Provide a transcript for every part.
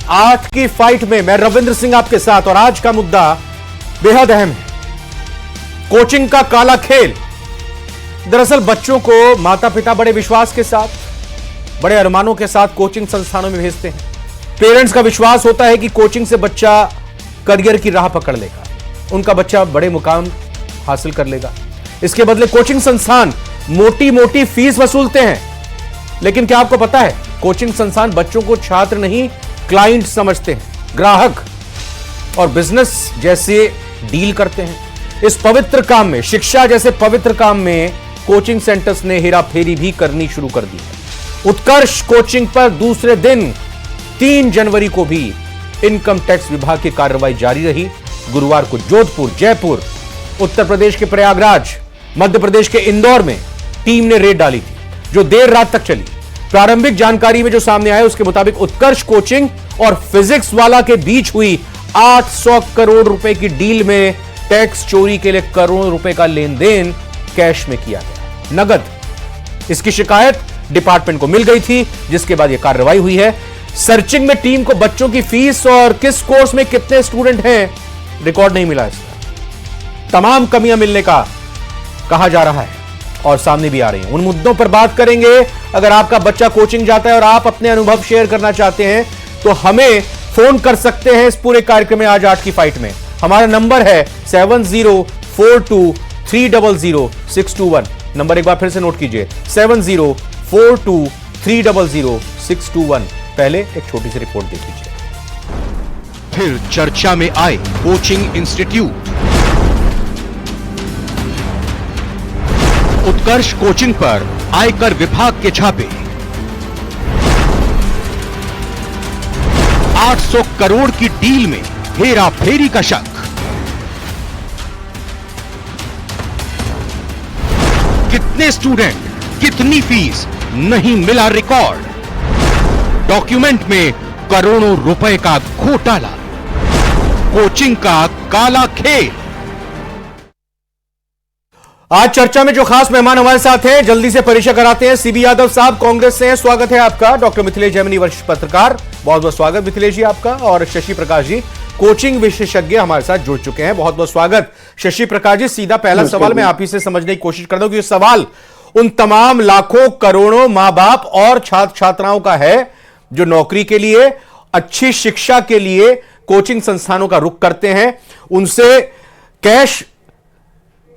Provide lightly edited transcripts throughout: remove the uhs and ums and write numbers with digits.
आज की फाइट में मैं रविंद्र सिंह आपके साथ, और आज का मुद्दा बेहद अहम है, कोचिंग का काला खेल। दरअसल बच्चों को माता पिता बड़े विश्वास के साथ, बड़े अरमानों के साथ कोचिंग संस्थानों में भेजते हैं। पेरेंट्स का विश्वास होता है कि कोचिंग से बच्चा करियर की राह पकड़ लेगा, उनका बच्चा बड़े मुकाम हासिल कर लेगा। इसके बदले कोचिंग संस्थान मोटी मोटी फीस वसूलते हैं। लेकिन क्या आपको पता है, कोचिंग संस्थान बच्चों को छात्र नहीं क्लाइंट समझते हैं, ग्राहक और बिजनेस जैसे डील करते हैं। इस पवित्र काम में, शिक्षा जैसे पवित्र काम में कोचिंग सेंटर्स ने हेराफेरी भी करनी शुरू कर दी है। उत्कर्ष कोचिंग पर दूसरे दिन 3 जनवरी को भी इनकम टैक्स विभाग की कार्रवाई जारी रही। गुरुवार को जोधपुर, जयपुर, उत्तर प्रदेश के प्रयागराज, मध्य प्रदेश के इंदौर में टीम ने रेड डाली थी, जो देर रात तक चली। प्रारंभिक जानकारी में जो सामने आया उसके मुताबिक उत्कर्ष कोचिंग और फिजिक्स वाला के बीच हुई 800 करोड़ रुपए की डील में टैक्स चोरी के लिए करोड़ों रुपए का लेन देन कैश में किया गया, नगद। इसकी शिकायत डिपार्टमेंट को मिल गई थी, जिसके बाद यह कार्रवाई हुई है। सर्चिंग में टीम को बच्चों की फीस और किस कोर्स में कितने स्टूडेंट हैं, रिकॉर्ड नहीं मिला। इसका तमाम कमियां मिलने का कहा जा रहा है और सामने भी आ रही हैं। उन मुद्दों पर बात करेंगे। अगर आपका बच्चा कोचिंग जाता है और आप अपने अनुभव शेयर करना चाहते हैं तो हमें फोन कर सकते हैं इस पूरे कार्यक्रम में। आज 8 की फाइट में हमारा नंबर है 7042300621। नंबर एक बार फिर से नोट कीजिए, 7042300621। पहले एक छोटी सी रिपोर्ट देख लीजिए। फिर चर्चा में आए कोचिंग इंस्टीट्यूट। उत्कर्ष कोचिंग पर आयकर विभाग के छापे। 800 करोड़ की डील में हेरा फेरी का शक। कितने स्टूडेंट, कितनी फीस, नहीं मिला रिकॉर्ड। डॉक्यूमेंट में करोड़ों रुपए का घोटाला। कोचिंग का काला खेल। आज चर्चा में जो खास मेहमान हमारे साथ हैं, जल्दी से परिचय कराते हैं। सीबी यादव साहब कांग्रेस से हैं, स्वागत है आपका। डॉक्टर मिथिलेश जैमिनी, वरिष्ठ पत्रकार, बहुत बहुत स्वागत मिथिलेश जी आपका। और शशि प्रकाश जी, कोचिंग विशेषज्ञ, हमारे साथ जुड़ चुके हैं, बहुत बहुत स्वागत। शशि प्रकाश जी, सीधा पहला सवाल मैं आप ही से समझने की कोशिश करता हूं कि सवाल उन तमाम लाखों करोड़ों मां बाप और छात्र छात्राओं का है जो नौकरी के लिए, अच्छी शिक्षा के लिए कोचिंग संस्थानों का रुख करते हैं। उनसे कैश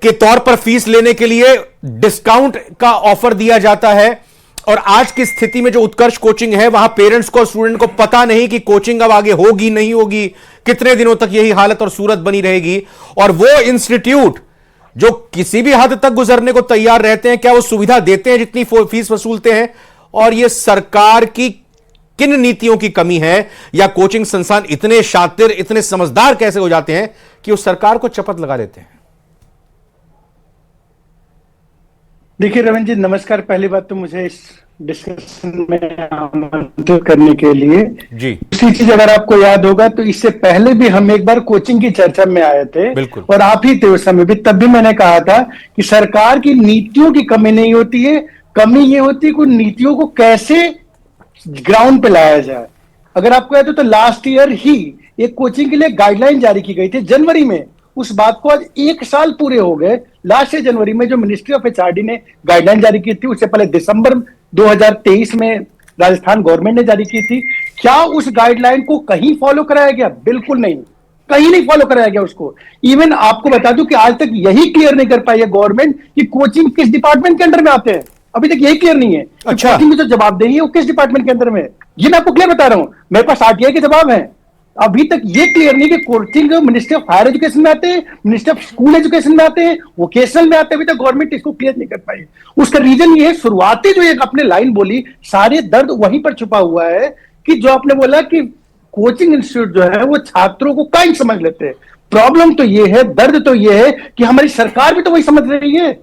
के तौर पर फीस लेने के लिए डिस्काउंट का ऑफर दिया जाता है। और आज की स्थिति में जो उत्कर्ष कोचिंग है, वहां पेरेंट्स को, स्टूडेंट को पता नहीं कि कोचिंग अब आगे होगी नहीं होगी, कितने दिनों तक यही हालत और सूरत बनी रहेगी। और वो इंस्टीट्यूट जो किसी भी हद तक गुजरने को तैयार रहते हैं, क्या वो सुविधा देते हैं जितनी फीस वसूलते हैं? और ये सरकार की किन नीतियों की कमी है, या कोचिंग संस्थान इतने शातिर, इतने समझदार कैसे हो जाते हैं कि वो सरकार को चपत लगा देते हैं? देखिए रविंद्र जी, नमस्कार। पहली बात तो मुझे इस डिस्कशन में आमंत्रित करने के लिए जी। दूसरी चीज, अगर आपको याद होगा तो इससे पहले भी हम एक बार कोचिंग की चर्चा में आए थे, बिल्कुल, और आप ही थे उस समय भी। तब भी मैंने कहा था कि सरकार की नीतियों की कमी नहीं होती है, कमी ये होती है कि नीतियों को कैसे ग्राउंड पे लाया जाए। अगर आपको याद हो तो लास्ट ईयर ही एक कोचिंग के लिए गाइडलाइन जारी की गई थी जनवरी में। उस बात को आज 1 साल पूरे हो गए। लास्ट ईयर जनवरी में जो मिनिस्ट्री ऑफ एचआरडी ने गाइडलाइन जारी की थी, उससे पहले दिसंबर 2023 में राजस्थान गवर्नमेंट ने जारी की थी। क्या उस गाइडलाइन को कहीं फॉलो कराया गया? बिल्कुल नहीं, कहीं नहीं फॉलो कराया गया उसको। इवन आपको बता दूं कि आज तक यही क्लियर नहीं कर पाई है गवर्नमेंट कि कोचिंग किस डिपार्टमेंट के अंडर में आते हैं। अभी तक यही क्लियर नहीं है। अच्छा, कोचिंग की जो जवाबदेही है वो किस डिपार्टमेंट के अंदर में है, ये मैं आपको क्लियर बता रहा हूं। मेरे पास आरटीआई के जवाब है। अभी तक ये क्लियर नहीं कि coaching ministry of higher education में आते हैं, मिनिस्ट्री ऑफ स्कूल एजुकेशन में आते हैं, वोकेशनल में आते हैं। अभी तक गवर्नमेंट इसको क्लियर नहीं कर पाई। उसका रीजन ये है, शुरुआती जो एक आपने लाइन बोली, सारे दर्द वहीं पर छुपा हुआ है कि जो आपने बोला कि कोचिंग इंस्टीट्यूट जो है वो छात्रों को कहीं समझ लेते हैं। प्रॉब्लम तो ये है, दर्द तो ये है कि हमारी सरकार भी तो वही समझ रही है।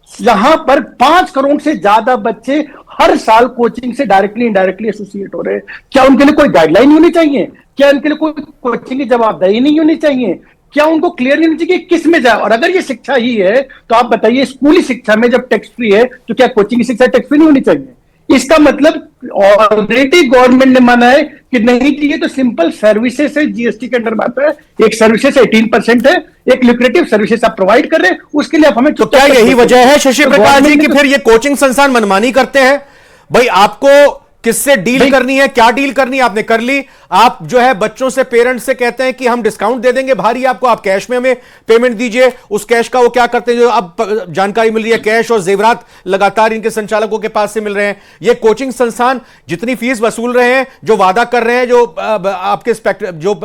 यहां पर 5 करोड़ से ज्यादा बच्चे हर साल कोचिंग से डायरेक्टली इनडायरेक्टली एसोसिएट हो रहे हैं। क्या उनके लिए कोई गाइडलाइन होनी चाहिए? क्या उनके लिए कोई कोचिंग की जवाबदेही नहीं होनी चाहिए? क्या उनको क्लियर नहीं होनी चाहिए कि किस में जाए? और अगर ये शिक्षा ही है तो आप बताइए, स्कूली शिक्षा में जब टैक्स फ्री है तो क्या कोचिंग की शिक्षा टैक्स फ्री नहीं होनी चाहिए? इसका मतलब ऑलरेडी गवर्नमेंट ने माना है कि नहीं चाहिए, तो सिंपल सर्विसेज है, जीएसटी के अंडर बात है, एक सर्विसेज 18% है, एक ल्यूक्रेटिव सर्विसेज आप प्रोवाइड कर रहे हैं, उसके लिए आप हमें तो क्या यही वजह है शशि प्रकाश जी कि फिर ये कोचिंग संस्थान मनमानी करते हैं? भाई आपको किससे डील करनी है, क्या डील करनी है आपने कर ली। आप जो है बच्चों से, पेरेंट्स से कहते हैं कि हम डिस्काउंट दे देंगे भारी आपको, आप कैश में हमें पेमेंट दीजिए। उस कैश का वो क्या करते हैं, जो अब जानकारी मिल रही है कैश और जेवरात लगातार इनके संचालकों के पास से मिल रहे हैं। ये कोचिंग संस्थान जितनी फीस वसूल रहे हैं, जो वादा कर रहे हैं, जो आपके जो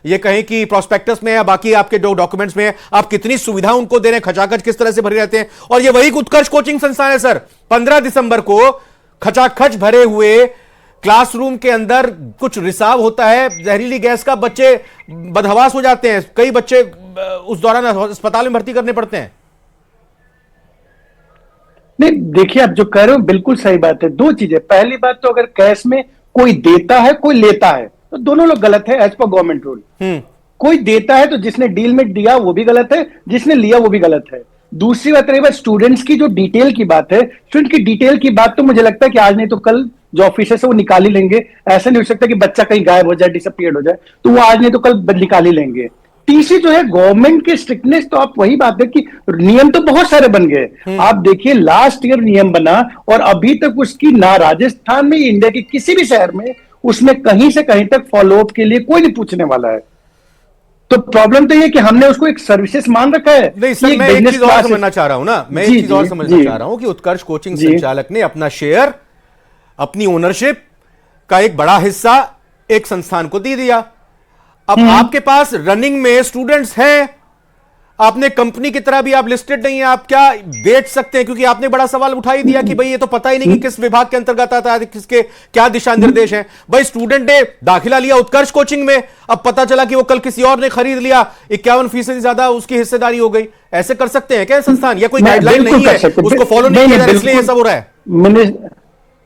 ये कहें कि प्रोस्पेक्टस में या बाकी आपके जो डॉक्यूमेंट्स में है, आप कितनी सुविधा उनको दे रहे हैं, खचाखच किस तरह से भरे रहते हैं। और ये वही उत्कर्ष कोचिंग संस्थान है सर। 15 दिसंबर को खचाखच भरे हुए क्लासरूम के अंदर कुछ रिसाव होता है, जहरीली गैस का, बच्चे बदहवास हो जाते हैं, कई बच्चे उस दौरान अस्पताल में भर्ती करने पड़ते हैं। नहीं देखिए, आप जो कह रहे हो बिल्कुल सही बात है। दो चीजें, पहली बात तो अगर कैश में कोई देता है कोई लेता है तो दोनों लोग गलत है एज पर गवर्नमेंट रूल। कोई देता है तो जिसने डील में दिया वो भी गलत है, जिसने लिया वो भी गलत है। दूसरी बात रही बात स्टूडेंट्स की, जो डिटेल की बात है, स्टूडेंट की डिटेल की बात तो मुझे लगता है कि आज नहीं तो कल जो ऑफिसर से वो निकाल ही लेंगे। ऐसा नहीं हो सकता कि बच्चा कहीं गायब हो जाए, डिसअपियर्ड हो जाए, तो वो आज नहीं तो कल निकाल ही लेंगे। तीसरी जो है गवर्नमेंट के स्ट्रिक्टनेस, तो आप वही बात है कि नियम तो बहुत सारे बन गए। आप देखिए लास्ट ईयर नियम बना और अभी तक उसकी ना राजस्थान में, इंडिया के किसी भी शहर में उसमें कहीं से कहीं तक फॉलोअप के लिए कोई नहीं पूछने वाला है। तो प्रॉब्लम तो ये कि हमने उसको एक सर्विसेज मान रखा है। नहीं सर, मैं एक चीज और समझना चाह रहा हूं ना, मैं एक चीज और समझना चाह रहा हूं कि उत्कर्ष कोचिंग संचालक ने अपना शेयर, अपनी ओनरशिप का एक बड़ा हिस्सा एक संस्थान को दे दिया। अब आपके पास रनिंग में स्टूडेंट्स हैं, आपने कंपनी की तरह भी आप लिस्टेड नहीं है, आप क्या बेच सकते हैं? क्योंकि आपने बड़ा सवाल उठा ही दिया कि भाई ये तो पता ही नहीं कि किस विभाग के अंतर्गत आता है, किसके क्या दिशा निर्देश हैं। भाई स्टूडेंट ने दाखिला लिया उत्कर्ष कोचिंग में, अब पता चला कि वो कल किसी और ने खरीद लिया, 51% ज्यादा उसकी हिस्सेदारी हो गई। ऐसे कर सकते हैं क्या संस्थान, या कोई गाइडलाइन नहीं है, उसको फॉलो नहीं किया जा रहा इसलिए ये सब हो रहा है?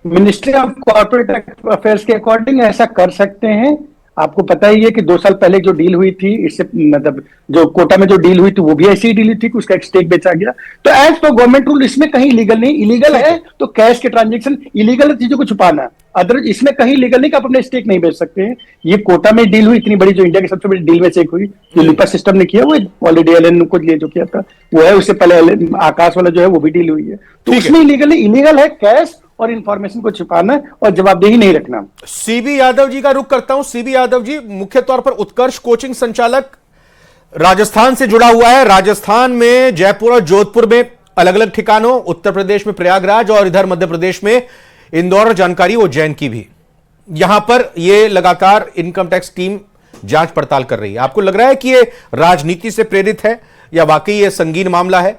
मिनिस्ट्री ऑफ कॉर्पोरेट अफेयर्स के अकॉर्डिंग ऐसा कर सकते हैं। आपको पता ही है कि 2 साल पहले जो डील हुई थी, इससे मतलब जो कोटा में जो डील हुई थी वो भी ऐसी ही डील हुई थी कि उसका एक स्टेक बेचा गया। तो एज पर गवर्नमेंट रूल इसमें कहीं लीगल नहीं। इलीगल है तो कैश के ट्रांजेक्शन, इलीगल चीजों को छुपाना, अदर इसमें कहीं लीगल नहीं कि आप अपने स्टेक नहीं बेच सकते हैं। ये कोटा में डील हुई इतनी बड़ी, जो इंडिया की सबसे बड़ी डील में से एक हुई, जो लिपा सिस्टम ने किया, वो ऑलरेडी एलएन को लिए जो किया था वो है। उससे पहले आकाश वाला जो है वो भी डील हुई है। तो उसमें इलीगल नहीं, इलीगल है कैश और इंफॉर्मेशन को छुपाना और जवाबदेही नहीं रखना। सीबी यादव जी का रुख करता हूं। सीबी यादव जी, मुख्य तौर पर उत्कर्ष कोचिंग संचालक राजस्थान से जुड़ा हुआ है। राजस्थान में जयपुर और जोधपुर में अलग अलग ठिकानों, उत्तर प्रदेश में प्रयागराज और इधर मध्य प्रदेश में इंदौर, और जानकारी उज्जैन की भी। यहां पर यह लगातार इनकम टैक्स टीम जांच पड़ताल कर रही है। आपको लग रहा है कि यह राजनीति से प्रेरित है या वाकई यह संगीन मामला है?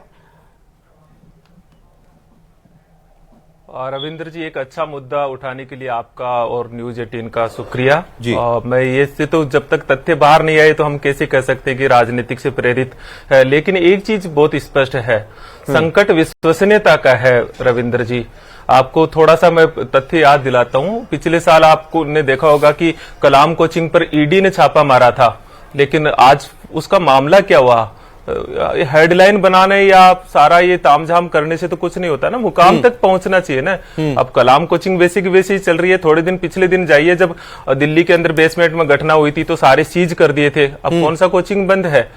रविंद्र जी, एक अच्छा मुद्दा उठाने के लिए आपका और न्यूज 18 का शुक्रिया जी। मैं ये से तो जब तक तथ्य बाहर नहीं आए तो हम कैसे कह सकते हैं कि राजनीतिक से प्रेरित है। लेकिन एक चीज बहुत स्पष्ट है, संकट विश्वसनीयता का है। रविंद्र जी, आपको थोड़ा सा मैं तथ्य याद दिलाता हूं। पिछले साल आपको ने देखा होगा कि कलाम कोचिंग पर ईडी ने छापा मारा था, लेकिन आज उसका मामला क्या हुआ? हेडलाइन बनाने या सारा ये तामझाम करने से तो कुछ नहीं होता ना, मुकाम तक पहुंचना चाहिए ना। अब कलाम कोचिंग वैसी की वैसी चल रही है। थोड़े दिन पिछले दिन जाइए, जब दिल्ली के अंदर बेसमेंट में घटना हुई थी तो सारे सीज कर दिए थे। अब कौन सा कोचिंग बंद है?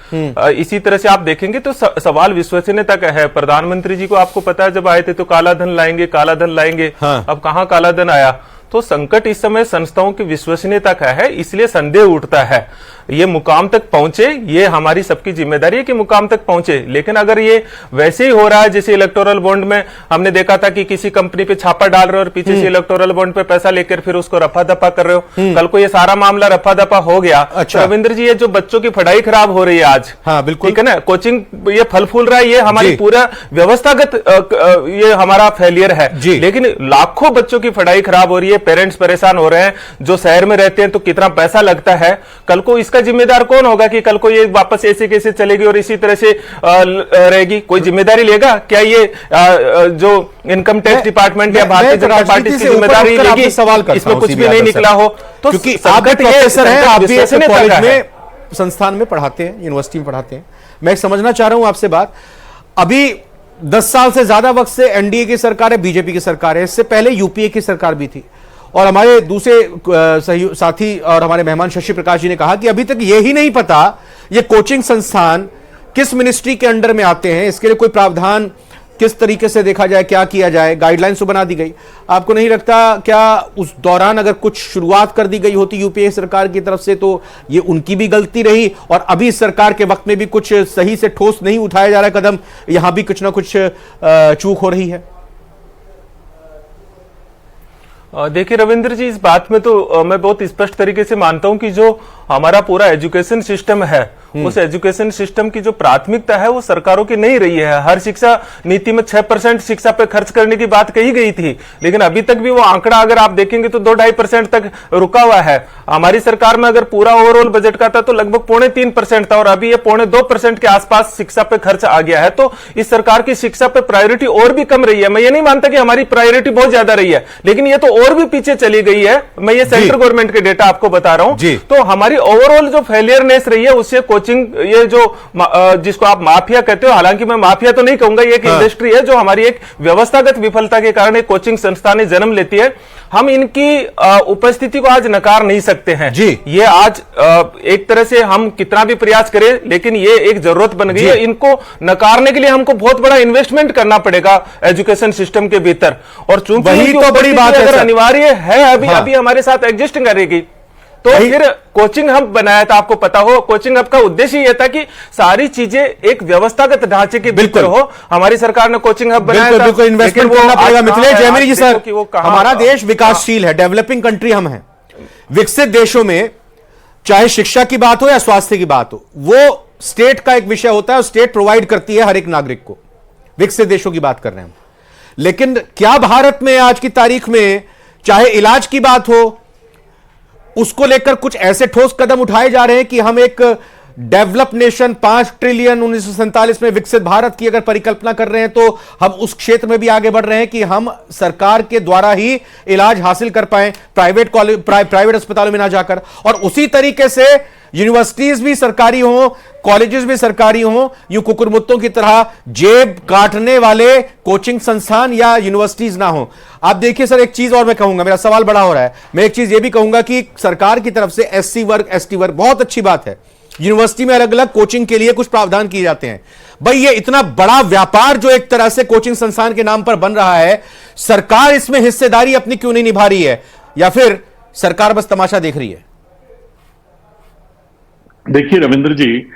इसी तरह से आप देखेंगे तो सवाल विश्वसनीयता का है। प्रधानमंत्री जी को आपको पता है जब आए थे तो काला धन लाएंगे, काला धन लाएंगे। हाँ। अब कहाँ काला धन आया? तो संकट इस समय संस्थाओं की विश्वसनीयता का है, इसलिए संदेह उठता है। ये मुकाम तक पहुंचे, ये हमारी सबकी जिम्मेदारी है कि मुकाम तक पहुंचे। लेकिन अगर ये वैसे ही हो रहा है जैसे इलेक्टोरल बॉन्ड में हमने देखा था कि किसी कंपनी पे छापा डाल रहे हो और पीछे से इलेक्टोरल बॉन्ड पे पैसा लेकर फिर उसको रफा दफा कर रहे हो, कल को ये सारा मामला रफा दफा हो गया। अच्छा। रविंद्र जी, ये जो बच्चों की पढ़ाई खराब हो रही है आज, हाँ बिल्कुल, ठीक है ना, कोचिंग ये फल फूल रहा है, ये हमारी पूरा व्यवस्थागत ये हमारा फेलियर है। लेकिन लाखों बच्चों की पढ़ाई खराब हो रही है, पेरेंट्स परेशान हो रहे हैं, जो शहर में रहते हैं तो कितना पैसा लगता है। कल को इसका जिम्मेदार कौन होगा कि कल को ये वापस ऐसे कैसे चलेगी और इसी तरह से रहेगी? कोई जिम्मेदारी लेगा क्या? ये जो इनकम टैक्स डिपार्टमेंट या भारतीय जनता पार्टी की जिम्मेदारी लेगी? सवाल करता इसमें कुछ भी नहीं निकला हो तो, क्योंकि आप प्रोफेसर हैं, आप भी कॉलेज में, संस्थान में पढ़ाते हैं, यूनिवर्सिटी में पढ़ाते हैं। मैं समझना चाह रहा हूं आपसे बात। अभी 10 साल से ज्यादा वक्त से एनडीए की सरकार है, बीजेपी की सरकार है, इससे पहले यूपीए की सरकार भी थी। और हमारे दूसरे साथी और हमारे मेहमान शशि प्रकाश जी ने कहा कि अभी तक ये ही नहीं पता ये कोचिंग संस्थान किस मिनिस्ट्री के अंडर में आते हैं, इसके लिए कोई प्रावधान किस तरीके से देखा जाए, क्या किया जाए, गाइडलाइंस तो बना दी गई। आपको नहीं लगता क्या उस दौरान अगर कुछ शुरुआत कर दी गई होती यूपीए सरकार की तरफ से तो ये उनकी भी गलती रही, और अभी इस सरकार के वक्त में भी कुछ सही से ठोस नहीं उठाया जा रहा कदम, यहां भी कुछ ना कुछ चूक हो रही है? देखिए रविंद्र जी, इस बात में तो मैं बहुत स्पष्ट तरीके से मानता हूं कि जो हमारा पूरा एजुकेशन सिस्टम है, उस एजुकेशन सिस्टम की जो प्राथमिकता है वो सरकारों की नहीं रही है। हर शिक्षा नीति में 6% शिक्षा पे खर्च करने की बात कही गई थी, लेकिन अभी तक भी वो आंकड़ा अगर आप देखेंगे तो 2-2.5% तक रुका हुआ है। हमारी सरकार में अगर पूरा ओवरऑल बजट का था तो लगभग 3.25% था, और अभी ये 2.25% के आसपास शिक्षा पे खर्च आ गया है। तो इस सरकार की शिक्षा पे प्रायोरिटी और भी कम रही है। मैं ये नहीं मानता कि हमारी प्रायोरिटी बहुत ज्यादा रही है, लेकिन ये तो और भी पीछे चली गई है। मैं ये सेंट्रल गवर्नमेंट के डेटा आपको बता रहा हूं। तो हमारी ओवरऑल जो फेलियरनेस रही है उससे कोचिंग, ये जो जिसको आप माफिया कहते हो, हालांकि मैं माफिया तो नहीं कहूंगा, ये एक इंडस्ट्री है जो हमारी एक व्यवस्थागत विफलता के कारण एक कोचिंग संस्थानें जन्म लेती है। हम इनकी उपस्थिति को आज नकार नहीं सकते हैं जी। ये आज एक तरह से हम कितना भी प्रयास करें, लेकिन ये एक जरूरत बन गई है। इनको नकारने के लिए हमको बहुत बड़ा इन्वेस्टमेंट करना पड़ेगा एजुकेशन सिस्टम के भीतर, और चूंकि वही तो बड़ी बात है, अगर अनिवार्य है अभी हमारे साथ एग्जिस्ट करेगी, तो फिर कोचिंग हब बनाया था। आपको पता हो, कोचिंग हब का उद्देश्य यह था कि सारी चीजें एक व्यवस्थागत ढांचे के भीतर हो। हमारी सरकार ने कोचिंग हब बनाया था, बिल्कुल इन्वेस्टमेंट करना पड़ेगा। मिथिलेश जयमेरी जी सर, हमारा देश विकासशील है, डेवलपिंग कंट्री हम हैं। विकसित देशों में चाहे शिक्षा की बात हो या स्वास्थ्य की बात हो, वो स्टेट का एक विषय होता है, और स्टेट प्रोवाइड करती है हर एक नागरिक को। विकसित देशों की बात कर रहे हैं हम, लेकिन क्या भारत में आज की तारीख में चाहे इलाज की बात हो, उसको लेकर कुछ ऐसे ठोस कदम उठाए जा रहे हैं कि हम एक डेवलप नेशन 5 ट्रिलियन 1947 में विकसित भारत की अगर परिकल्पना कर रहे हैं, तो हम उस क्षेत्र में भी आगे बढ़ रहे हैं कि हम सरकार के द्वारा ही इलाज हासिल कर पाए, प्राइवेट अस्पतालों में ना जाकर। और उसी तरीके से यूनिवर्सिटीज भी सरकारी हो, कॉलेजेस भी सरकारी हो, यूं कुकुरमुत्तों की तरह जेब काटने वाले कोचिंग संस्थान या यूनिवर्सिटीज ना हो। आप देखिए सर, एक चीज और मैं कहूंगा, मेरा सवाल बड़ा हो रहा है, मैं एक चीज ये भी कहूंगा कि सरकार की तरफ से एससी वर्ग, एसटी वर्ग, बहुत अच्छी बात है, यूनिवर्सिटी में अलग अलग कोचिंग के लिए कुछ प्रावधान किए जाते हैं। भाई ये इतना बड़ा व्यापार जो एक तरह से कोचिंग संस्थान के नाम पर बन रहा है, सरकार इसमें हिस्सेदारी अपनी क्यों नहीं निभा रही है, या फिर सरकार बस तमाशा देख रही है? देखिए रविंद्र जी,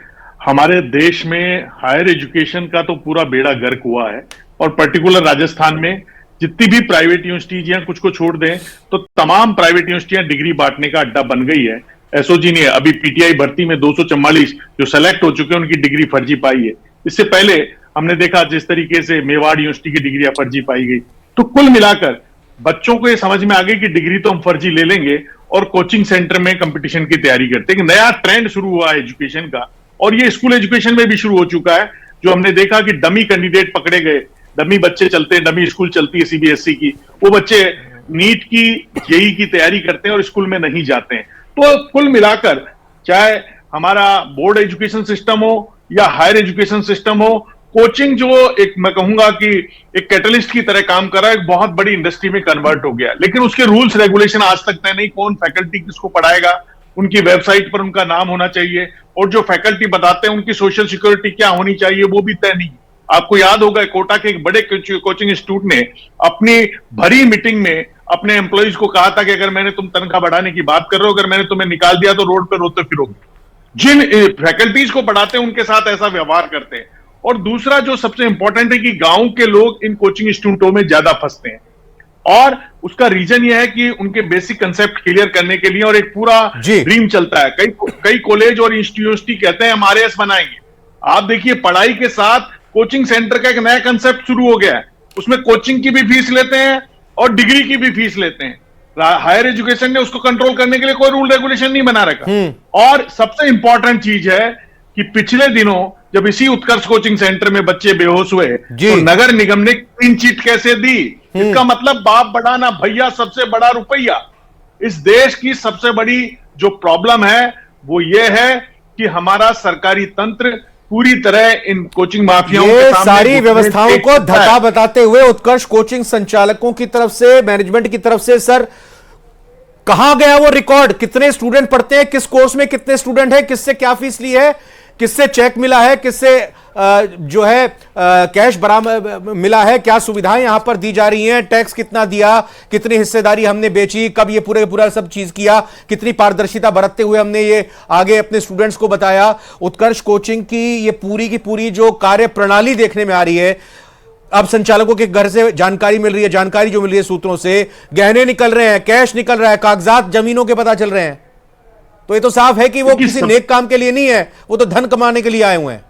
हमारे देश में हायर एजुकेशन का तो पूरा बेड़ा गर्क हुआ है, और पर्टिकुलर राजस्थान में जितनी भी प्राइवेट यूनिवर्सिटीज हैं, कुछ को छोड़ दें तो तमाम प्राइवेट यूनिवर्सिटियां डिग्री बांटने का अड्डा बन गई है। एसओजी ने अभी पीटीआई भर्ती में 244 जो सेलेक्ट हो चुके हैं उनकी डिग्री फर्जी पाई है। इससे पहले हमने देखा जिस तरीके से मेवाड़ यूनिवर्सिटी की डिग्रियां फर्जी पाई गई। तो कुल मिलाकर बच्चों को ये समझ में आ गई कि डिग्री तो हम फर्जी ले लेंगे और कोचिंग सेंटर में कंपटीशन की तैयारी करते हैं। एक नया ट्रेंड शुरू हुआ है एजुकेशन का, और ये स्कूल एजुकेशन में भी शुरू हो चुका है, जो हमने देखा कि डमी कैंडिडेट पकड़े गए, डमी बच्चे चलते हैं, डमी स्कूल चलती है सीबीएसई की, वो बच्चे नीट की, जेई की तैयारी करते हैं और स्कूल में नहीं जाते हैं। तो कुल मिलाकर चाहे हमारा बोर्ड एजुकेशन सिस्टम हो या हायर एजुकेशन सिस्टम हो, कोचिंग जो एक मैं कहूंगा कि एक कैटलिस्ट की तरह काम कर रहा है, एक बहुत बड़ी इंडस्ट्री में कन्वर्ट हो गया। लेकिन उसके रूल्स रेगुलेशन आज तक तय नहीं, कौन फैकल्टी किसको पढ़ाएगा, उनकी वेबसाइट पर उनका नाम होना चाहिए, और जो फैकल्टी बताते हैं उनकी सोशल सिक्योरिटी क्या होनी चाहिए वो भी तय नहीं। आपको याद होगा कोटा के एक बड़े कोचिंग इंस्टीट्यूट ने अपनी भरी मीटिंग में अपने एम्प्लॉइज को कहा था कि अगर मैंने तुम तनख्वाह बढ़ाने की बात कर रहे हो, अगर मैंने तुम्हें निकाल दिया तो रोड पर रोते फिरोगे। जिन फैकल्टीज को पढ़ाते हैं उनके साथ ऐसा व्यवहार करते हैं। और दूसरा जो सबसे इंपॉर्टेंट है कि गांव के लोग इन कोचिंग इंस्टीट्यूटों में ज्यादा फंसते हैं, और उसका रीजन यह है कि उनके बेसिक कंसेप्ट क्लियर करने के लिए और एक पूरा ड्रीम चलता है। कई कॉलेज और यूनिवर्सिटी कहते हैं हम आरएएस बनाएंगे। आप देखिए पढ़ाई के साथ कोचिंग सेंटर का एक नया कंसेप्ट शुरू हो गया है, उसमें कोचिंग की भी फीस लेते हैं और डिग्री की भी फीस लेते हैं। हायर एजुकेशन ने उसको कंट्रोल करने के लिए कोई रूल रेगुलेशन नहीं बना रखा। और सबसे इंपॉर्टेंट चीज है कि पिछले दिनों जब इसी उत्कर्ष कोचिंग सेंटर में बच्चे बेहोश हुए तो नगर निगम ने क्लीन चिट कैसे दी? इसका मतलब बाप बड़ा ना भैया, सबसे बड़ा रुपया। इस देश की सबसे बड़ी जो प्रॉब्लम है वो ये है कि हमारा सरकारी तंत्र पूरी तरह इन कोचिंग माफियाओं ये के सामने सारी घुटने व्यवस्थाओं टेक को सकता है। धक्का बताते हुए उत्कर्ष कोचिंग संचालकों की तरफ से, मैनेजमेंट की तरफ से, सर कहां गया वो रिकॉर्ड? कितने स्टूडेंट पढ़ते हैं, किस कोर्स में कितने स्टूडेंट हैं, किससे क्या फीस ली है, किससे चेक मिला है, किससे जो है कैश बरामद मिला है, क्या सुविधाएं यहां पर दी जा रही हैं, टैक्स कितना दिया, कितनी हिस्सेदारी हमने बेची, कब ये पूरा सब चीज किया, कितनी पारदर्शिता बरतते हुए हमने ये आगे अपने स्टूडेंट्स को बताया। उत्कर्ष कोचिंग की ये पूरी की पूरी जो कार्य प्रणाली देखने में आ रही है, अब संचालकों के घर से जानकारी मिल रही है, जानकारी जो मिल रही है सूत्रों से, गहने निकल रहे हैं, कैश निकल रहा है, कागजात जमीनों के पता चल रहे हैं, तो ये तो साफ है कि वो किसी नेक काम के लिए नहीं है, वो तो धन कमाने के लिए आए हुए हैं।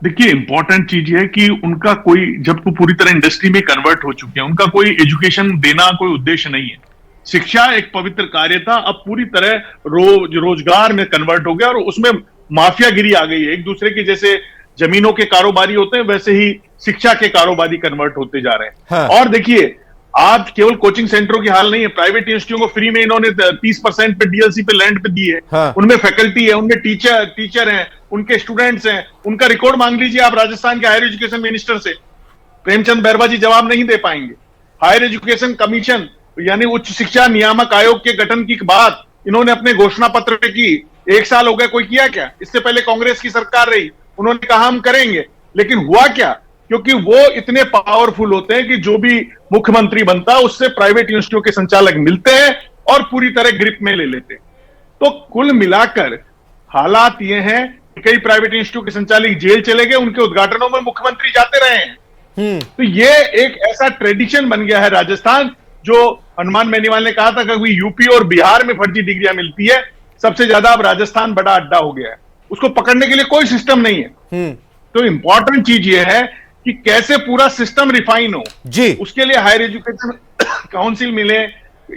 देखिए, इंपॉर्टेंट चीज है कि उनका कोई, जब वो पूरी तरह इंडस्ट्री में कन्वर्ट हो चुके हैं, उनका कोई एजुकेशन देना कोई उद्देश्य नहीं है। शिक्षा एक पवित्र कार्य था, अब पूरी तरह रोजगार में कन्वर्ट हो गया और उसमें माफियागिरी आ गई है। एक दूसरे के जैसे जमीनों के कारोबारी होते हैं, वैसे ही शिक्षा के कारोबारी कन्वर्ट होते जा रहे हैं। हाँ। और देखिए, आज केवल कोचिंग सेंटरों की हाल नहीं है, प्राइवेट यूनिवर्सिटियों को फ्री में इन्होंने 30% पे डीएलसी पे लैंड पे दी है। हाँ। उनमें फैकल्टी है, उनमें टीचर हैं, उनके स्टूडेंट्स हैं, उनका रिकॉर्ड मांग लीजिए आप राजस्थान के हायर एजुकेशन मिनिस्टर से, प्रेमचंद बैरवा जी जवाब नहीं दे पाएंगे। हायर एजुकेशन कमीशन यानी उच्च शिक्षा नियामक आयोग के गठन की बात इन्होंने अपने घोषणा पत्र में की, 1 साल हो गया, कोई किया क्या? इससे पहले कांग्रेस की सरकार रही, उन्होंने कहा हम करेंगे, लेकिन हुआ क्या? क्योंकि वो इतने पावरफुल होते हैं कि जो भी मुख्यमंत्री बनता है उससे प्राइवेट यूनिवर्सिटियों के संचालक मिलते हैं और पूरी तरह ग्रिप में ले लेते हैं। तो कुल मिलाकर हालात ये हैं कि कई प्राइवेट यूनिवर्सिटियों के संचालक जेल चले गए, उनके उद्घाटनों में मुख्यमंत्री जाते रहे हैं। तो ये एक ऐसा ट्रेडिशन बन गया है राजस्थान, जो हनुमान बेनीवाल ने कहा था कि यूपी और बिहार में फर्जी डिग्रियां मिलती है, सबसे ज्यादा अब राजस्थान बड़ा अड्डा हो गया है, उसको पकड़ने के लिए कोई सिस्टम नहीं है। तो इंपॉर्टेंट चीज ये है कि कैसे पूरा सिस्टम रिफाइन हो जी, उसके लिए हायर एजुकेशन काउंसिल मिले,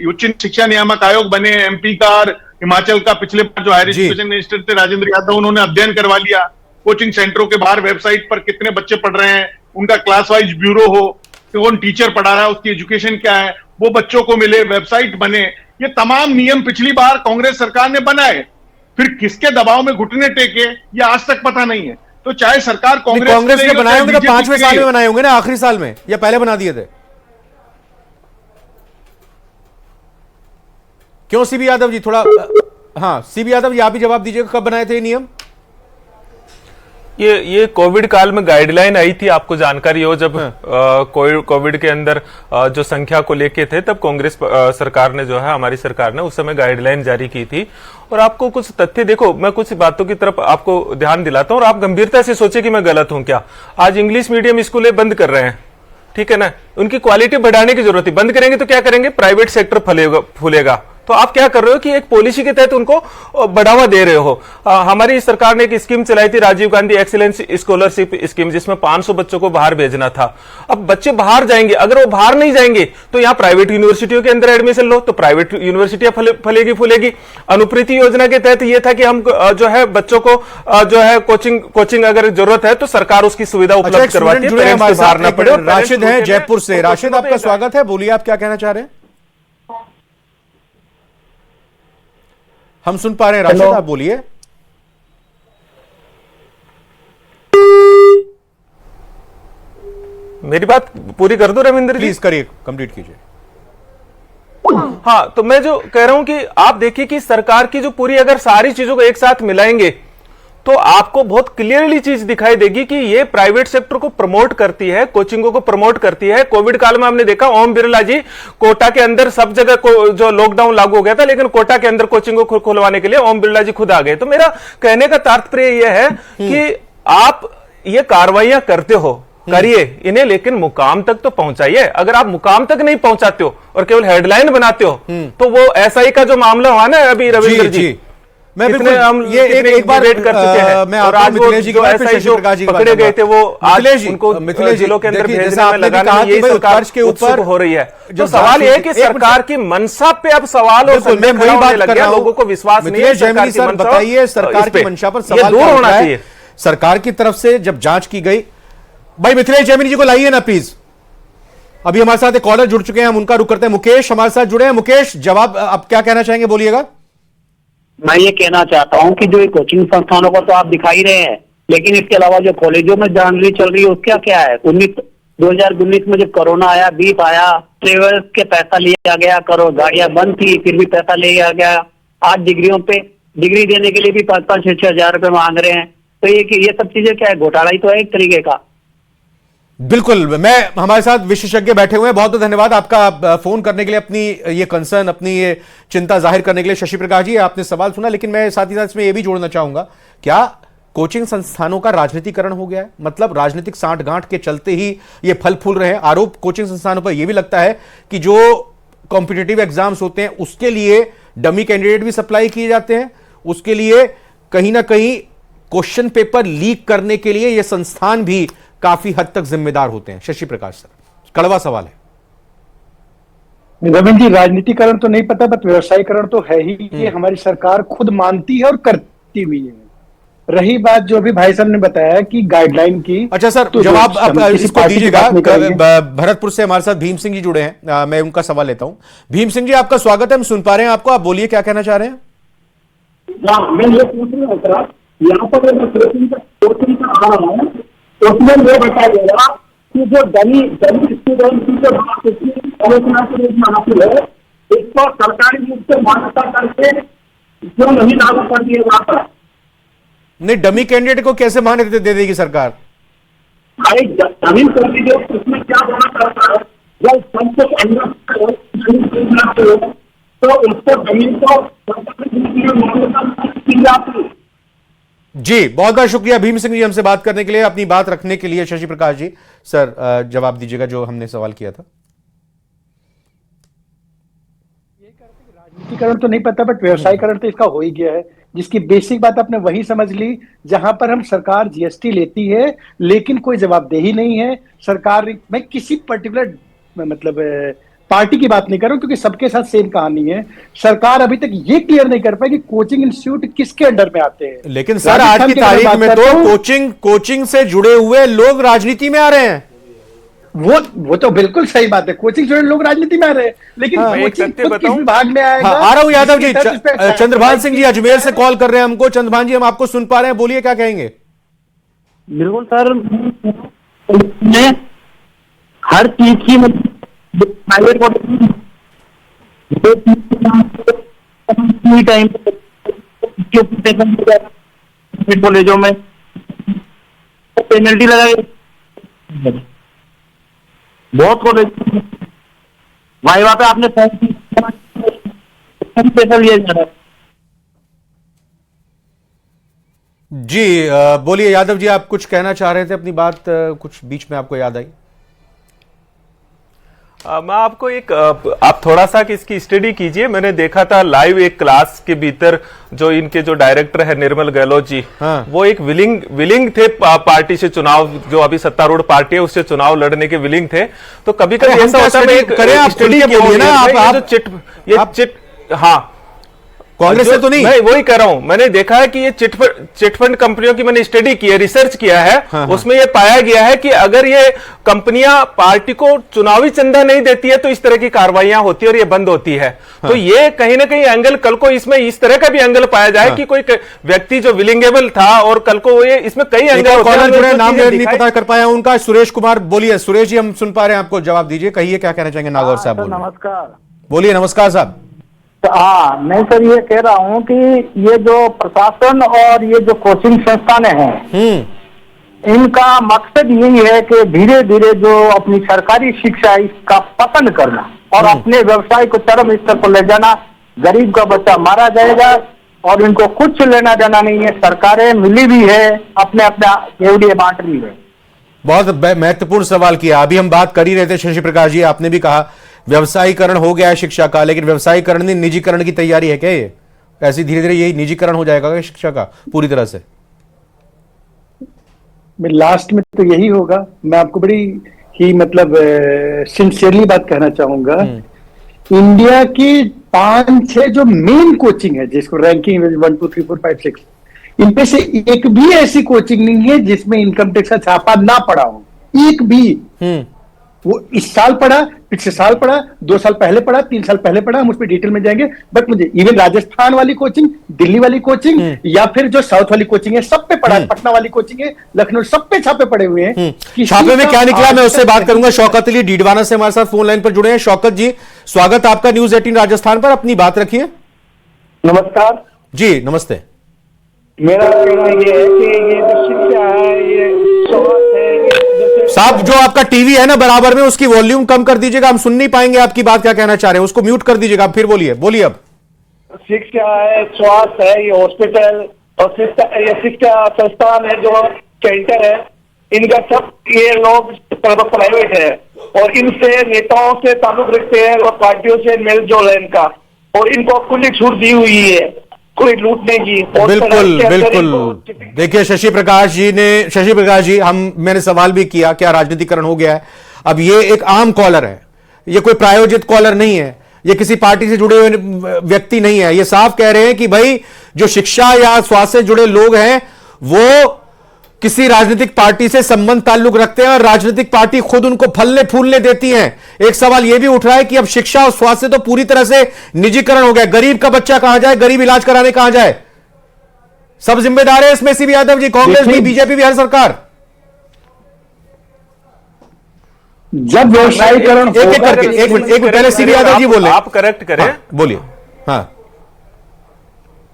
उच्च शिक्षा नियामक आयोग बने, एमपी का और हिमाचल का पिछले बार जो हायर एजुकेशन मिनिस्टर थे राजेंद्र यादव, उन्होंने अध्ययन करवा लिया, कोचिंग सेंटरों के बाहर वेबसाइट पर कितने बच्चे पढ़ रहे हैं, उनका क्लास वाइज ब्यूरो हो, कौन टीचर पढ़ा रहा है, उसकी एजुकेशन क्या है, वो बच्चों को मिले, वेबसाइट बने। ये तमाम नियम पिछली बार कांग्रेस सरकार ने बनाए, फिर किसके दबाव में घुटने टेके ये आज तक पता नहीं है। तो चाहे सरकार कांग्रेस ने बनाए होंगे तो 5वें साल में बनाए होंगे ना, आखिरी साल में, या पहले बना दिए थे? क्यों सीबी यादव जी, थोड़ा हाँ सीबी यादव जी आप भी जवाब दीजिएगा, कब बनाए थे ये नियम? ये कोविड काल में गाइडलाइन आई थी, आपको जानकारी हो, जब कोविड के अंदर जो संख्या को लेके थे, तब कांग्रेस सरकार ने जो है, हमारी सरकार ने उस समय गाइडलाइन जारी की थी। और आपको कुछ तथ्य, देखो मैं कुछ बातों की तरफ आपको ध्यान दिलाता हूं और आप गंभीरता से सोचे कि मैं गलत हूं क्या। आज इंग्लिश मीडियम स्कूलें बंद कर रहे हैं, ठीक है ना, उनकी क्वालिटी बढ़ाने की जरूरत है। बंद करेंगे तो क्या करेंगे? प्राइवेट सेक्टर फूलेगा। तो आप क्या कर रहे हो कि एक पॉलिसी के तहत उनको बढ़ावा दे रहे हो। हमारी सरकार ने एक स्कीम चलाई थी, Rajiv Gandhi excellence scholarship scheme, जिसमें 500 बच्चों को बाहर भेजना था। अब बच्चे बाहर जाएंगे, अगर वो बाहर नहीं जाएंगे तो यहाँ प्राइवेट यूनिवर्सिटियों के अंदर एडमिशन लो, तो प्राइवेट यूनिवर्सिटियां फूलेगी। अनुप्रीति योजना के तहत ये था कि हम जो है बच्चों को जो है कोचिंग अगर जरूरत है तो सरकार उसकी सुविधा उपलब्ध करवाती है, बाहर ना पड़े। राशिद है जयपुर से। राशिद, आपका स्वागत है, बोलिए आप क्या कहना चाह रहे हैं? हम सुन पा रहे हैं राशिद, आप बोलिए। मेरी बात पूरी कर दो रविंद्र जी, प्लीज करिए, कंप्लीट कीजिए। हाँ, तो मैं जो कह रहा हूं कि आप देखिए कि सरकार की जो पूरी, अगर सारी चीजों को एक साथ मिलाएंगे तो आपको बहुत क्लियरली चीज दिखाई देगी कि ये प्राइवेट सेक्टर को प्रमोट करती है, कोचिंगों को प्रमोट करती है। कोविड काल में हमने देखा, ओम बिरला जी कोटा के अंदर, सब जगह को जो लॉकडाउन लागू हो गया था, लेकिन कोटा के अंदर कोचिंगों को खुलवाने के लिए ओम बिरला जी खुद आ गए। तो मेरा कहने का तात्पर्य यह है कि आप ये कार्रवाइयां करते हो, करिए इन्हें, लेकिन मुकाम तक तो पहुंचाइए। अगर आप मुकाम तक नहीं पहुंचाते हो और केवल हेडलाइन बनाते हो तो वो एसआई का जो मामला हुआ ना अभी रविंद्र जी, मैं बिल्कुल हम ये एक बार वेट कर चुके हैं। मैं आपको मिथिलेश जी के बाद फिर शशि प्रकाश जी पकड़े गए थे, वो आज उनको जिलों के अंदर भेजने में लगाने में यही सरकार के ऊपर हो रही है। जो सवाल ये है कि सरकार की मनसा पे अब सवाल और मैं वही बात कर रहा हूं, लोगों को विश्वास नहीं है सरकार की मनसा। बताइए सरकार की मंशा पर सवाल दूर होना चाहिए। सरकार की तरफ से जब जांच की गई, भाई मिथिलेश जैमिनी जी को लाइए ना प्लीज। अभी हमारे साथ एक कॉलर जुड़ चुके हैं, हम उनका रुख करते हैं। मुकेश हमारे साथ जुड़े हैं। मुकेश, जवाब आप क्या कहना चाहेंगे, बोलिएगा। मैं ये कहना चाहता हूं कि जो ये कोचिंग संस्थानों को तो आप दिखा ही रहे हैं, लेकिन इसके अलावा जो कॉलेजों में धांधली चल रही है उसका क्या है? 2019 में जब कोरोना आया, बीप आया, ट्रेवल्स के पैसा लिया गया, करो गाड़ियां बंद थी फिर भी पैसा लिया गया। आज डिग्रियों पे डिग्री देने के लिए भी 5-5, 6-6 हजार रुपए मांग रहे हैं। तो ये सब चीजें क्या है? घोटाला ही तो है एक तरीके का। बिल्कुल। हमारे साथ विशेषज्ञ बैठे हुए हैं। बहुत बहुत धन्यवाद आपका फोन करने के लिए, अपनी ये कंसर्न, अपनी ये चिंता जाहिर करने के लिए। शशि प्रकाश जी, आपने सवाल सुना, लेकिन मैं साथ ही साथ इसमें यह भी जोड़ना चाहूंगा, क्या कोचिंग संस्थानों का राजनीतिकरण हो गया है? मतलब राजनीतिक सांठ-गांठ के चलते ही ये फल फूल रहे हैं। आरोप कोचिंग संस्थानों पर यह भी लगता है कि जो कॉम्पिटिटिव एग्जाम्स होते हैं उसके लिए डमी कैंडिडेट भी सप्लाई किए जाते हैं, उसके लिए कहीं ना कहीं क्वेश्चन पेपर लीक करने के लिए ये संस्थान भी काफी हद तक जिम्मेदार होते हैं। शशि प्रकाश सर, कड़वा सवाल है। रविंद्र जी, राजनीतिकरण तो नहीं पता, बट व्यवसायीकरण तो है ही। ये हमारी सरकार खुद मानती है और करती भी है। रही बात जो भी भाई साहब ने बताया कि गाइडलाइन की, अच्छा सर, तो जवाब आप इसको दीजिएगा। भरतपुर से हमारे साथ भीम सिंह जी जुड़े हैं, मैं उनका सवाल लेता हूं। भीम सिंह जी, आपका स्वागत है, हम सुन पा रहे हैं आपको, आप बोलिए क्या कहना चाह रहे हैं। मैं ये पूछ रहा हूँ सर, यहाँ पर कोचिंग का आ रहा है, उसमें ये बताया गया कि जो डमी स्टूडेंट की जो आलोचना के रूप में हासिल है, इसको सरकारी रूप से मान्यता करके क्यों नहीं लागू कर दिया जाता? नहीं, डमी कैंडिडेट को कैसे मान्यता दे देगी सरकार? अरे जमीन कर दीजिए, उसमें क्या होना चाहता है? जब सब कुछ अंदर तो उसको जमीन को मान्यता की जाती। जी, बहुत बहुत शुक्रिया भीम सिंह जी हमसे बात करने के लिए, अपनी बात रखने के लिए। शशि प्रकाश जी, सर जवाब दीजिएगा जो हमने सवाल किया था। राजनीतिकरण तो नहीं पता, बट व्यवसायीकरण तो इसका हो ही गया है, जिसकी बेसिक बात आपने वही समझ ली, जहां पर हम सरकार जीएसटी लेती है लेकिन कोई जवाबदेही नहीं है। सरकार, मैं किसी पर्टिकुलर मतलब पार्टी की बात नहीं कर रहा हूं, क्योंकि सबके साथ सेम कहानी है। सरकार अभी तक ये क्लियर नहीं कर पाई कि कोचिंग इंस्टीट्यूट किसके अंडर में आते हैं। लेकिन सर, आज की तारीख में तो कोचिंग से जुड़े हुए लोग राजनीति में आ रहे हैं। वो तो बिल्कुल सही बात है, कोचिंग से लोग राजनीति में आ रहे हैं, लेकिन कोचिंग किस विभाग में आएगा? आ रहा हूं यादव जी। चंद्रभान सिंह जी अजमेर से कॉल कर रहे हैं हमको। चंद्रभान जी, हम आपको सुन पा रहे हैं, बोलिए क्या कहेंगे। बिल्कुल सर, हर चीज की प्राइवेट कॉलेजों में पेनल्टी लगाई, बहुत कॉलेज वाइवा पे आपने पैसा लिया जा रहा है। जी बोलिए यादव जी, आप कुछ कहना चाह रहे थे अपनी बात, कुछ बीच में आपको याद आई। मैं आपको आप थोड़ा सा इसकी स्टडी कीजिए। मैंने देखा था लाइव एक क्लास के भीतर, जो इनके जो डायरेक्टर है निर्मल गहलोत जी, हाँ। वो एक विलिंग थे पार्टी से चुनाव, जो अभी सत्तारूढ़ पार्टी है उससे चुनाव लड़ने के विलिंग थे। तो कभी कभी ऐसा होता है, आप स्टडी बोलिए ना, आप चिट, हाँ कांग्रेस से तो नहीं, मैं वही कह रहा हूं। मैंने देखा है कि ये चिटफंड कंपनियों की मैंने स्टडी की है, रिसर्च किया है। हाँ, उसमें ये पाया गया है कि अगर ये कंपनियां पार्टी को चुनावी चंदा नहीं देती है तो इस तरह की कार्रवाइयां होती है और ये बंद होती है। हाँ, तो ये कहीं ना कहीं एंगल, कल को इसमें इस तरह का भी एंगल पाया जाए कि कोई व्यक्ति जो विलिंगेबल था और कल को ये इसमें कई एंगल नाम नहीं पता कर पाया उनका। सुरेश कुमार, बोलिए सुरेश जी, हम सुन पा रहे हैं आपको, जवाब दीजिए, कहिए क्या कहना चाहेंगे। नागौर साहब नमस्कार। बोलिए। नमस्कार साहब। हाँ, मैं सर ये कह रहा हूँ कि ये जो प्रशासन और ये जो कोचिंग संस्थानें हैं, इनका मकसद यही है कि धीरे धीरे जो अपनी सरकारी शिक्षा इसका पतन करना और अपने व्यवसाय को चरम स्तर पर ले जाना। गरीब का बच्चा मारा जाएगा और इनको कुछ लेना देना नहीं है। सरकारें मिली भी है, अपने अपना केवड़िए बांट रही है। बहुत महत्वपूर्ण सवाल किया। अभी हम बात कर ही रहे थे शशि प्रकाश जी, आपने भी कहा व्यवसायीकरण हो गया है शिक्षा का, लेकिन व्यवसायीकरण नहीं, निजीकरण की तैयारी है क्या? ये ऐसी धीरे धीरे यही निजीकरण हो जाएगा शिक्षा का पूरी तरह से? लास्ट में तो यही होगा। मैं आपको बड़ी ही मतलब सिंसियरली बात कहना चाहूंगा, इंडिया की 5-6 जो मेन कोचिंग है, जिसको रैंकिंग 1 2 3 4 5 6, इनमें से एक भी ऐसी कोचिंग नहीं है जिसमें इनकम टैक्स का छापा ना पड़ा हो, एक भी। वो इस साल पढ़ा, पिछले साल पढ़ा, 2 साल पहले पढ़ा, 3 साल पहले पढ़ा, हम उस पर डिटेल में जाएंगे। बट मुझे इवन राजस्थान वाली कोचिंग, दिल्ली वाली कोचिंग या फिर जो साउथ वाली कोचिंग है, सब पे पढ़ा, पटना वाली कोचिंग है, लखनऊ, सब पे छापे पड़े हुए हैं। छापे में क्या निकला, मैं उससे बात करूंगा। शौकत अली डीडवाना से हमारे साथ फोन लाइन पर जुड़े हैं। शौकत जी, स्वागत आपका न्यूज 18 राजस्थान पर, अपनी बात रखिए। नमस्कार जी नमस्ते। मेरा कहना ये है कि ये जो शिक्षा है, ये स्वास्थ्य है, जैसे साहब जो आपका टीवी है ना बराबर में, उसकी वॉल्यूम कम कर दीजिएगा, हम सुन नहीं पाएंगे आपकी बात, क्या कहना चाह रहे हैं, उसको म्यूट कर दीजिएगा। आप फिर बोलिए अब। शिक्षा है, स्वास्थ्य है, ये हॉस्पिटल और ये शिक्षा संस्थान है, जो सेंटर है, इनका सब ये लोग प्राइवेट है और इनसे नेताओं से ताल्लुक रखते हैं और पार्टियों से मेल जोल है इनका, और इनको खुली छूट दी हुई है कोई लूटने की। बिल्कुल। देखिए शशि प्रकाश जी, मैंने सवाल भी किया, क्या राजनीतिकरण हो गया है? अब ये एक आम कॉलर है, ये कोई प्रायोजित कॉलर नहीं है, ये किसी पार्टी से जुड़े हुए व्यक्ति नहीं है। ये साफ कह रहे हैं कि भाई जो शिक्षा या स्वास्थ्य से जुड़े लोग हैं वो किसी राजनीतिक पार्टी से संबंध ताल्लुक रखते हैं और राजनीतिक पार्टी खुद उनको फलने फूलने देती हैं। एक सवाल यह भी उठ रहा है कि अब शिक्षा और स्वास्थ्य तो पूरी तरह से निजीकरण हो गया, गरीब का बच्चा कहां जाए, गरीब इलाज कराने कहां जाए? सब जिम्मेदार है इसमें सीबी यादव जी, कांग्रेस भी, बीजेपी भी, हर सरकार। जब व्यवसायीकरण एक करके, एक मिनट पहले सीबी यादव जी बोले, आप करेक्ट करें। बोलिए। हाँ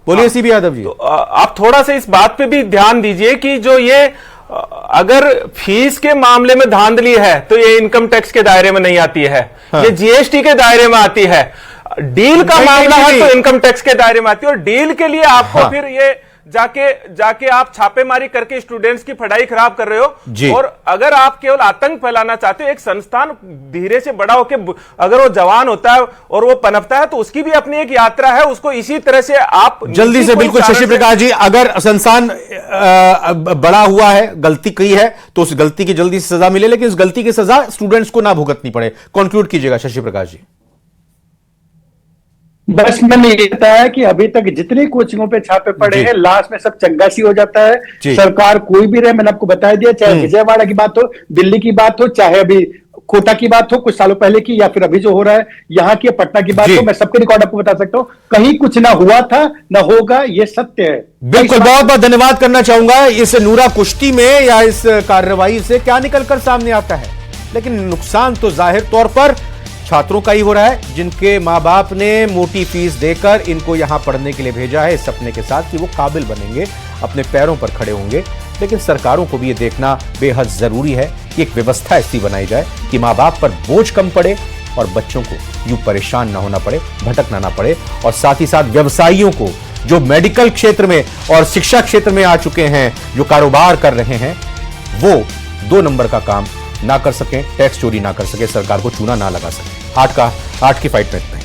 बोलिए सीबी यादव जी। तो आप थोड़ा सा इस बात पे भी ध्यान दीजिए कि जो ये अगर फीस के मामले में धांधली है तो ये इनकम टैक्स के दायरे में नहीं आती है, ये जीएसटी के दायरे में आती है। डील का मामला है तो इनकम टैक्स के दायरे में आती है, और डील के लिए आपको फिर ये जाके आप छापेमारी करके स्टूडेंट्स की पढ़ाई खराब कर रहे हो। और अगर आप केवल आतंक फैलाना चाहते हो, एक संस्थान धीरे से बड़ा होके अगर वो जवान होता है और वो पनपता है तो उसकी भी अपनी एक यात्रा है, उसको इसी तरह से आप जल्दी से। बिल्कुल शशि प्रकाश जी, अगर संस्थान बड़ा हुआ है, गलती की है तो उस गलती की जल्दी से सजा मिले, लेकिन उस गलती की सजा स्टूडेंट्स को ना भुगतनी पड़े। कंक्लूड कीजिएगा शशि प्रकाश जी। बस मैंने ये बताया कि अभी तक जितनी कोचिंगों पे छापे पड़े हैं, लास्ट में सब चंगासी हो जाता है। सरकार कोई भी रहे, मैंने आपको बता दिया, चाहे विजयवाड़ा की बात हो, दिल्ली की बात हो, चाहे अभी कोटा की बात हो कुछ सालों पहले की, या फिर अभी जो हो रहा है यहाँ की पटना की बात हो, मैं सबके रिकॉर्ड आपको बता सकता हूँ। कहीं कुछ ना हुआ था ना होगा, ये सत्य है। बिल्कुल, बहुत बहुत धन्यवाद करना चाहूंगा। इस नूरा कुश्ती में या इस कार्रवाई से क्या निकलकर सामने आता है, लेकिन नुकसान तो जाहिर तौर पर छात्रों का ही हो रहा है, जिनके मां बाप ने मोटी फीस देकर इनको यहां पढ़ने के लिए भेजा है, इस सपने के साथ कि वो काबिल बनेंगे, अपने पैरों पर खड़े होंगे। लेकिन सरकारों को भी ये देखना बेहद जरूरी है कि एक व्यवस्था ऐसी बनाई जाए कि मां बाप पर बोझ कम पड़े और बच्चों को यूं परेशान ना होना पड़े, भटकना ना पड़े। और साथ ही साथ व्यवसायियों को जो मेडिकल क्षेत्र में और शिक्षा क्षेत्र में आ चुके हैं, जो कारोबार कर रहे हैं, वो 2 नंबर का काम ना कर सकें, टैक्स चोरी ना कर सके, सरकार को चूना ना लगा सके। 8 की फाइट में इतना ही।